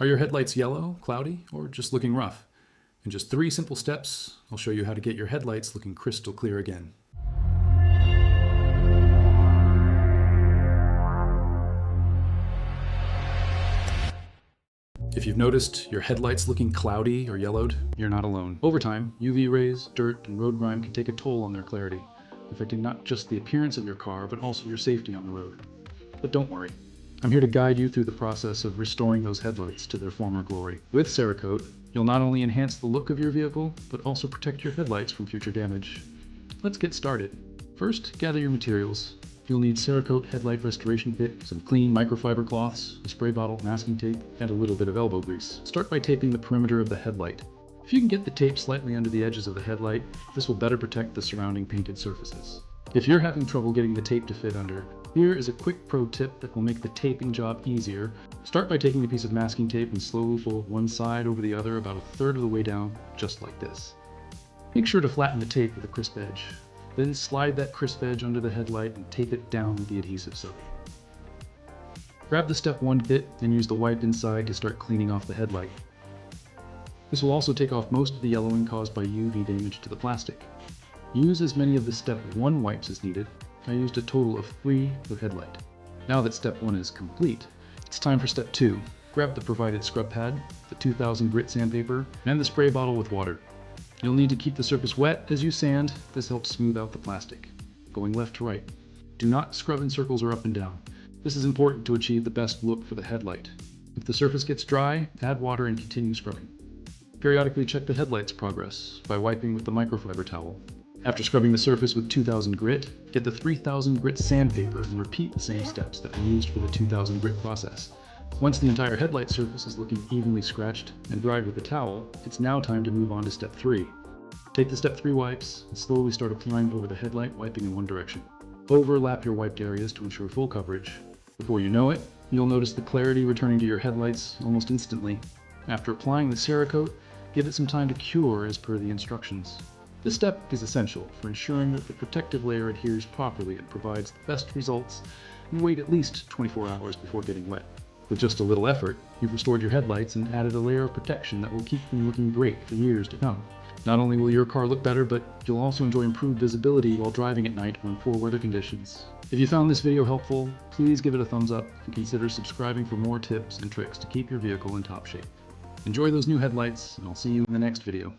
Are your headlights yellow, cloudy, or just looking rough? In just 3 simple steps, I'll show you how to get your headlights looking crystal clear again. If you've noticed your headlights looking cloudy or yellowed, you're not alone. Over time, UV rays, dirt, and road grime can take a toll on their clarity, affecting not just the appearance of your car, but also your safety on the road. But don't worry. I'm here to guide you through the process of restoring those headlights to their former glory. With Cerokote, you'll not only enhance the look of your vehicle, but also protect your headlights from future damage. Let's get started. First, gather your materials. You'll need Cerokote Headlight Restoration Kit, some clean microfiber cloths, a spray bottle, masking tape, and a little bit of elbow grease. Start by taping the perimeter of the headlight. If you can get the tape slightly under the edges of the headlight, this will better protect the surrounding painted surfaces. If you're having trouble getting the tape to fit under, here is a quick pro tip that will make the taping job easier. Start by taking a piece of masking tape and slowly fold one side over the other about 1/3 of the way down, just like this. Make sure to flatten the tape with a crisp edge. Then slide that crisp edge under the headlight and tape it down with the adhesive soak. Grab the step 1 kit and use the wipe inside to start cleaning off the headlight. This will also take off most of the yellowing caused by UV damage to the plastic. Use as many of the step 1 wipes as needed. I used a total of 3 per headlight. Now that step 1 is complete, it's time for step 2. Grab the provided scrub pad, the 2000 grit sandpaper, and the spray bottle with water. You'll need to keep the surface wet as you sand. This helps smooth out the plastic. Going left to right. Do not scrub in circles or up and down. This is important to achieve the best look for the headlight. If the surface gets dry, add water and continue scrubbing. Periodically check the headlight's progress by wiping with the microfiber towel. After scrubbing the surface with 2000 grit, get the 3000 grit sandpaper and repeat the same steps that were used for the 2000 grit process. Once the entire headlight surface is looking evenly scratched and dried with the towel, it's now time to move on to step 3. Take the step 3 wipes and slowly start applying over the headlight, wiping in one direction. Overlap your wiped areas to ensure full coverage. Before you know it, you'll notice the clarity returning to your headlights almost instantly. After applying the Cerokote, give it some time to cure as per the instructions. This step is essential for ensuring that the protective layer adheres properly and provides the best results, and wait at least 24 hours before getting wet. With just a little effort, you've restored your headlights and added a layer of protection that will keep them looking great for years to come. Not only will your car look better, but you'll also enjoy improved visibility while driving at night on poor weather conditions. If you found this video helpful, please give it a thumbs up and consider subscribing for more tips and tricks to keep your vehicle in top shape. Enjoy those new headlights, and I'll see you in the next video.